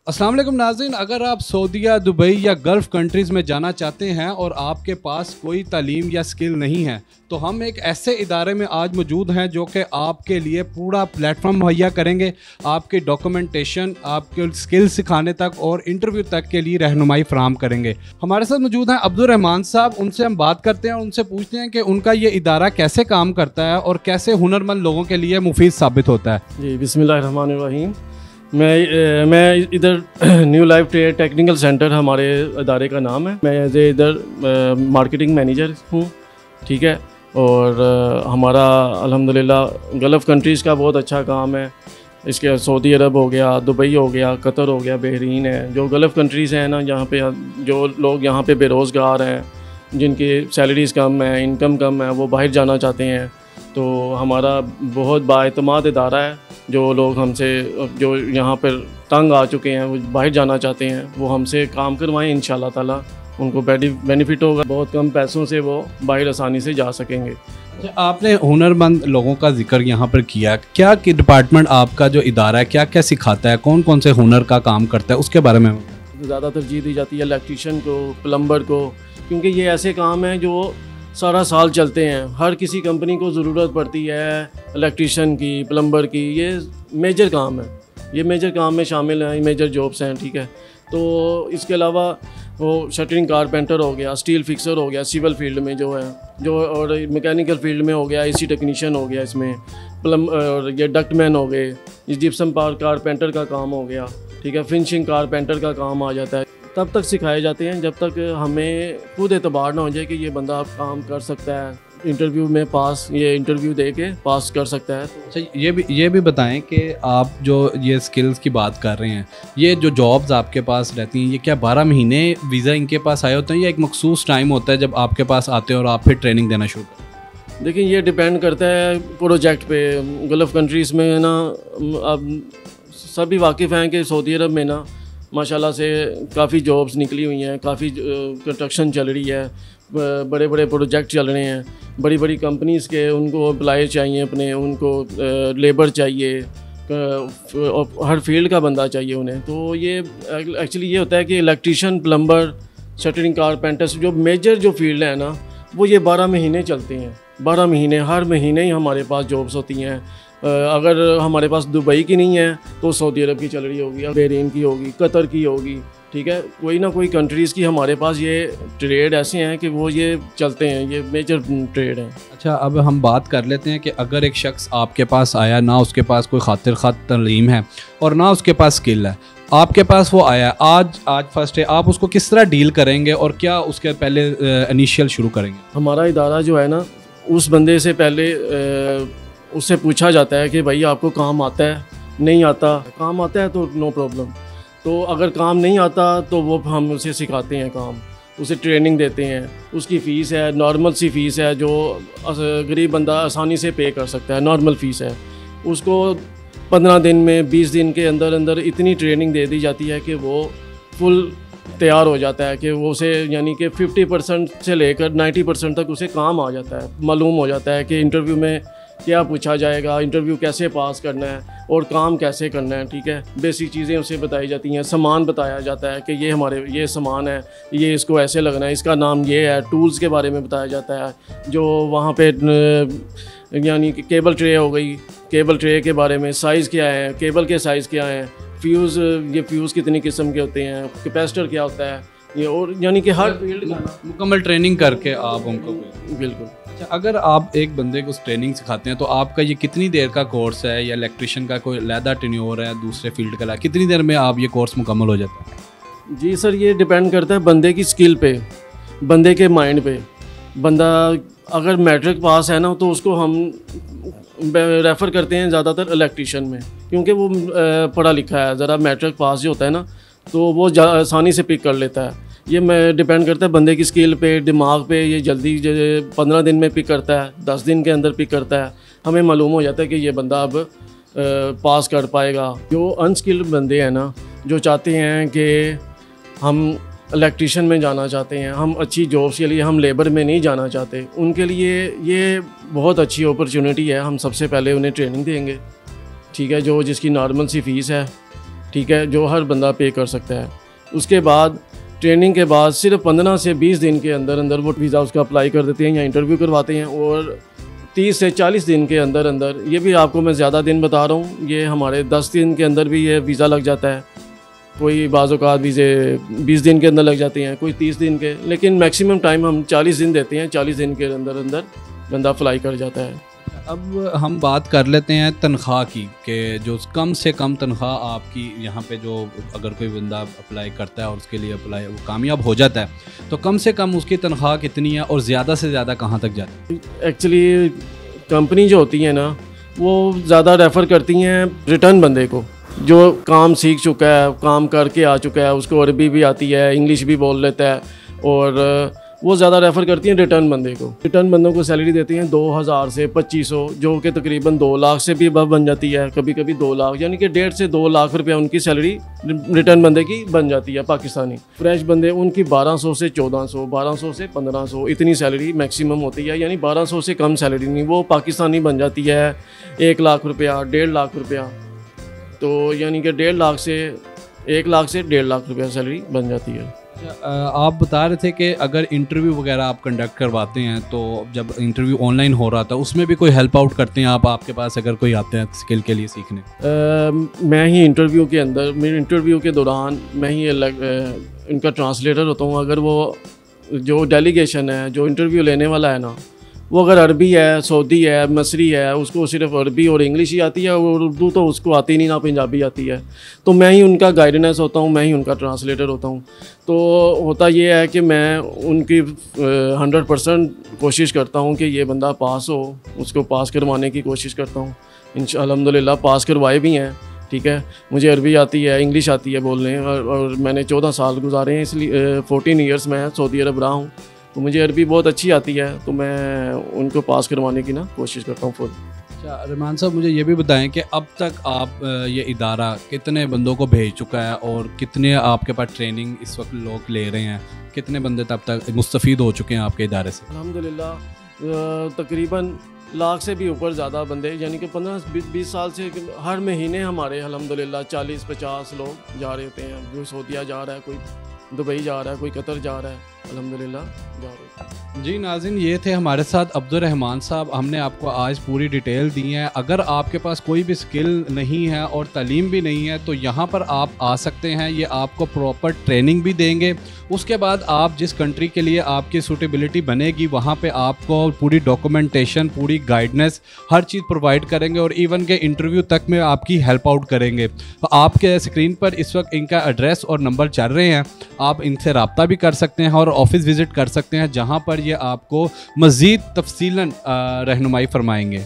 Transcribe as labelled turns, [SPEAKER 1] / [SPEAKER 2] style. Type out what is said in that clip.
[SPEAKER 1] अस्सलाम वालेकुम नाज़रीन, अगर आप सऊदीया, दुबई या गल्फ़ कंट्रीज़ में जाना चाहते हैं और आपके पास कोई तालीम या स्किल नहीं है तो हम एक ऐसे इदारे में आज मौजूद हैं जो कि आपके लिए पूरा प्लेटफॉर्म मुहैया करेंगे। आपकी डॉक्यूमेंटेशन, आपके स्किल सिखाने तक और इंटरव्यू तक के लिए रहनुमाई फराहम करेंगे। हमारे साथ मौजूद हैं अब्दुल रहमान साहब। उनसे हम बात करते हैं और उनसे पूछते हैं कि उनका ये इदारा कैसे काम करता है और कैसे हुनरमंद लोगों के लिए मुफीद साबित होता है।
[SPEAKER 2] जी, बिस्मिल्लाहिर्रहमानिर्रहीम। मैं इधर new life trade technical centre हमारे इदारे का नाम है। मैं एज ए इधर मार्केटिंग मैनेजर हूँ, ठीक है। और हमारा अल्हम्दुलिल्लाह गल्फ़ कंट्रीज़ का बहुत अच्छा काम है। इसके सऊदी अरब हो गया, दुबई हो गया, कतर हो गया, बहरीन है। जो गल्फ़ कंट्रीज़ हैं ना, जहाँ पे जो लोग यहाँ पे बेरोज़गार हैं, जिनकी सैलरीज़ कम है, इनकम कम है, वो बाहर जाना चाहते हैं, तो हमारा बहुत बाएतमाद इदारा है। जो लोग हमसे जो यहाँ पर तंग आ चुके हैं, वो बाहर जाना चाहते हैं, वो हमसे काम करवाएं। इंशाल्लाह ताला उनको बेनिफिट होगा। बहुत कम पैसों से वो बाहर आसानी से जा सकेंगे।
[SPEAKER 1] अच्छा, आपने हुनरमंद लोगों का जिक्र यहाँ पर किया, क्या कि डिपार्टमेंट आपका जो इदारा है क्या क्या सिखाता है, कौन कौन से हुनर का काम करता है, उसके बारे में
[SPEAKER 2] ज़्यादा तरजीह दी जाती है इलेक्ट्रीशियन को, प्लम्बर को, क्योंकि ये ऐसे काम हैं जो सारा साल चलते हैं। हर किसी कंपनी को ज़रूरत पड़ती है इलेक्ट्रीशियन की, प्लम्बर की। ये मेजर काम है, ये मेजर काम में शामिल हैं, मेजर जॉब्स हैं, ठीक है। तो इसके अलावा वो शटरिंग कारपेंटर हो गया, स्टील फिक्सर हो गया सिविल फील्ड में जो है, जो और मैकेनिकल फील्ड में हो गया, एसी टेक्नीशियन हो गया, इसमें और ये डक्टमैन हो गए, इस जिप्सम पार कारपेंटर का काम हो गया, ठीक है। फिनिशिंग कारपेंटर का काम आ जाता है। तब तक सिखाए जाते हैं जब तक हमें खुद एतबार ना हो जाए कि ये बंदा आप काम कर सकता है, इंटरव्यू में पास, ये इंटरव्यू दे के पास कर सकता है।
[SPEAKER 1] अच्छा, ये भी बताएं कि आप जो ये स्किल्स की बात कर रहे हैं, ये जो जॉब्स आपके पास रहती हैं, ये क्या 12 महीने वीज़ा इनके पास आए होते हैं या एक मखसूस टाइम होता है जब आपके पास आते हैं और आप फिर ट्रेनिंग देना शुरू करते हैं?
[SPEAKER 2] देखिए, ये डिपेंड करता है प्रोजेक्ट पे। गल्फ़ कंट्रीज़ में ना, अब सभी वाकिफ़ हैं कि सऊदी अरब में ना माशाल्लाह से काफ़ी जॉब्स निकली हुई हैं, काफ़ी कंस्ट्रक्शन चल रही है, बड़े बड़े प्रोजेक्ट चल रहे हैं, बड़ी बड़ी कंपनीज़ के उनको एम्प्लॉय चाहिए, अपने उनको लेबर चाहिए, हर फील्ड का बंदा चाहिए उन्हें। तो ये एक्चुअली ये होता है कि इलेक्ट्रीशियन, प्लम्बर, शटरिंग कारपेंटर्स, जो मेजर जो फील्ड है ना, वो ये 12 महीने चलते हैं। 12 महीने, हर महीने ही हमारे पास जॉब्स होती हैं। अगर हमारे पास दुबई की नहीं है तो सऊदी अरब की चल रही होगी, बहरीन की होगी, कतर की होगी, ठीक है। कोई ना कोई कंट्रीज़ की हमारे पास ये ट्रेड ऐसे हैं कि वो ये चलते हैं, ये मेजर ट्रेड हैं।
[SPEAKER 1] अच्छा, अब हम बात कर लेते हैं कि अगर एक शख्स आपके पास आया, ना उसके पास कोई खातिर ख़ात तालीम है और ना उसके पास स्किल है, आपके पास वो आया, आज फर्स्ट है, आप उसको किस तरह डील करेंगे और क्या उसके पहले इनिशियल शुरू करेंगे? हमारा
[SPEAKER 2] इदारा जो है ना, उस बंदे से पहले उससे पूछा जाता है कि भाई आपको काम आता है, नहीं आता? काम आता है तो नो प्रॉब्लम। तो अगर काम नहीं आता तो वो हम उसे सिखाते हैं काम, उसे ट्रेनिंग देते हैं। उसकी फ़ीस है, नॉर्मल सी फ़ीस है जो गरीब बंदा आसानी से पे कर सकता है, नॉर्मल फ़ीस है। उसको 15 दिन में, 20 दिन के अंदर अंदर इतनी ट्रेनिंग दे दी जाती है कि वो फुल तैयार हो जाता है, कि वो उसे यानी कि 50% से लेकर 90% तक उसे काम आ जाता है। मालूम हो जाता है कि इंटरव्यू में क्या पूछा जाएगा, इंटरव्यू कैसे पास करना है और काम कैसे करना है, ठीक है। बेसिक चीज़ें उसे बताई जाती हैं, सामान बताया जाता है कि ये हमारे ये सामान है, ये इसको ऐसे लगना है, इसका नाम ये है। टूल्स के बारे में बताया जाता है, जो वहाँ पे यानी कि केबल ट्रे हो गई, केबल ट्रे के बारे में, साइज़ क्या है, केबल के साइज़ क्या हैं, फ्यूज़, ये फ्यूज़ कितनी किस्म के होते हैं, कैपेसिटर क्या होता है, ये, और यानी कि हर फील्ड
[SPEAKER 1] मुकम्मल ट्रेनिंग करके आप उनको।
[SPEAKER 2] बिल्कुल।
[SPEAKER 1] अच्छा, अगर आप एक बंदे को ट्रेनिंग सिखाते हैं तो आपका ये कितनी देर का कोर्स है, या इलेक्ट्रिशियन का कोई अलहदा टेन्योर है दूसरे फील्ड का, कितनी देर में आप ये कोर्स मुकम्मल हो जाता है?
[SPEAKER 2] जी सर, ये डिपेंड करता है बंदे की स्किल पे, बंदे के माइंड पे। बंदा अगर मैट्रिक पास है ना, तो उसको हम रेफ़र करते हैं ज़्यादातर इलेक्ट्रीशियन में, क्योंकि वो पढ़ा लिखा है। ज़रा मैट्रिक पास जो होता है ना, तो वो आसानी से पिक कर लेता है। ये डिपेंड करता है बंदे की स्किल पे, दिमाग पे। ये जल्दी 15 दिन में पिक करता है, 10 दिन के अंदर पिक करता है। हमें मालूम हो जाता है कि ये बंदा अब पास कर पाएगा। जो अनस्किल्ड बंदे हैं ना, जो चाहते हैं कि हम इलेक्ट्रीशियन में जाना चाहते हैं, हम अच्छी जॉब्स के लिए, हम लेबर में नहीं जाना चाहते, उनके लिए ये बहुत अच्छी अपॉर्चुनिटी है। हम सबसे पहले उन्हें ट्रेनिंग देंगे, ठीक है, जो जिसकी नॉर्मल सी फ़ीस है, ठीक है, जो हर बंदा पे कर सकता है। उसके बाद ट्रेनिंग के बाद सिर्फ 15 से 20 दिन के अंदर अंदर वो वीज़ा उसका अप्लाई कर देते हैं या इंटरव्यू करवाते हैं, और 30 से 40 दिन के अंदर अंदर, ये भी आपको मैं ज़्यादा दिन बता रहा हूँ, ये हमारे 10 दिन के अंदर भी ये वीज़ा लग जाता है। कोई बाज़-औक़ात वीज़े 20 दिन के अंदर लग जाते हैं, कोई 30 दिन के, लेकिन मैक्सिमम टाइम हम 40 दिन देते हैं। 40 दिन के अंदर अंदर बंदा अप्लाई कर जाता है।
[SPEAKER 1] अब हम बात कर लेते हैं तनख्वाह की, कि जो कम से कम तनख्वाह आपकी यहाँ पे जो अगर कोई बंदा अप्लाई करता है और उसके लिए अप्लाई वो कामयाब हो जाता है, तो कम से कम उसकी तनख्वाह कितनी है और ज़्यादा से ज़्यादा कहाँ तक जाती है?
[SPEAKER 2] एक्चुअली कंपनी जो होती है ना, वो ज़्यादा रेफ़र करती हैं रिटर्न बंदे को, जो काम सीख चुका है, काम करके आ चुका है, उसको अरबी भी आती है, इंग्लिश भी बोल लेता है, और वो ज़्यादा रेफ़र करती हैं रिटर्न बंदे को। रिटर्न बंदों को सैलरी देती हैं 2000 से 2500, जो कि तकरीबन 2 लाख से भी अब बन जाती है, कभी कभी 2 लाख, यानी कि 1.5 से 2 लाख रुपया उनकी सैलरी रिटर्न बंदे की बन जाती है पाकिस्तानी। फ्रेश बंदे उनकी 1200 से 1400, 1200 से 1500 इतनी सैलरी मैक्सिमम होती है, यानी 1200 से कम सैलरी नहीं, वो पाकिस्तानी बन जाती है 1 लाख रुपया, 1.5 लाख रुपया, तो यानी कि 1.5 लाख से 1 लाख से 1.5 लाख रुपया सैलरी बन जाती है।
[SPEAKER 1] आप बता रहे थे कि अगर इंटरव्यू वगैरह आप कंडक्ट करवाते हैं, तो जब इंटरव्यू ऑनलाइन हो रहा था उसमें भी कोई हेल्प आउट करते हैं आप, आपके पास अगर कोई आते हैं स्किल के लिए सीखने?
[SPEAKER 2] मैं ही इंटरव्यू के अंदर, मेरे इंटरव्यू के दौरान मैं ही इनका ट्रांसलेटर होता हूँ। अगर वो जो डेलीगेशन है, जो इंटरव्यू लेने वाला है ना, वो अगर अरबी है, सऊदी है, मसरी है, उसको सिर्फ अरबी और इंग्लिश ही आती है, और उर्दू तो उसको आती नहीं, ना पंजाबी आती है, तो मैं ही उनका गाइडेंस होता हूँ, मैं ही उनका ट्रांसलेटर होता हूँ। तो होता ये है कि मैं उनकी 100% कोशिश करता हूँ कि ये बंदा पास हो, उसको पास करवाने की कोशिश करता हूँ। अल्हम्दुलिल्लाह पास करवाए भी हैं। ठीक है, मुझे अरबी आती है, इंग्लिश आती है बोलने, और मैंने 14 साल गुजारे हैं, इसलिए 14 ईयर्स मैं सऊदी अरब रहा हूँ, तो मुझे अरबी बहुत अच्छी आती है, तो मैं उनको पास करवाने की ना कोशिश करता हूँ खुद।
[SPEAKER 1] अच्छा रहमान साहब, मुझे ये भी बताएं कि अब तक आप ये इदारा कितने बंदों को भेज चुका है और कितने आपके पास ट्रेनिंग इस वक्त लोग ले रहे हैं, कितने बंदे तब तक मुस्तफ़ीद हो चुके हैं आपके इदारे से?
[SPEAKER 2] अल्हम्दुलिल्लाह तकरीबन लाख से भी ऊपर ज़्यादा बंदे, यानी कि 15-20 साल से हर महीने हमारे अल्हम्दुलिल्लाह 40-50 लोग जा रहे होते हैं। कोई सऊदीया जा रहा है, कोई दुबई जा रहा है, कोई कतर जा रहा है, अल्हम्दुलिल्लाह जा रहे हैं।
[SPEAKER 1] जी नाज़रीन, ये थे हमारे साथ अब्दुल रहमान साहब। हमने आपको आज पूरी डिटेल दी है। अगर आपके पास कोई भी स्किल नहीं है और तालीम भी नहीं है, तो यहाँ पर आप आ सकते हैं। ये आपको प्रॉपर ट्रेनिंग भी देंगे। उसके बाद आप जिस कंट्री के लिए आपकी सूटेबिलिटी बनेगी, वहाँ पे आपको पूरी डॉक्यूमेंटेशन, पूरी गाइडेंस, हर चीज़ प्रोवाइड करेंगे, और इवन के इंटरव्यू तक में आपकी हेल्प आउट करेंगे। तो आपके स्क्रीन पर इस वक्त इनका एड्रेस और नंबर चल रहे हैं, आप इनसे रब्ता भी कर सकते हैं और ऑफिस विज़िट कर सकते हैं, जहाँ पर ये आपको मज़ीद तफसीलन रहनुमाई फरमाएंगे।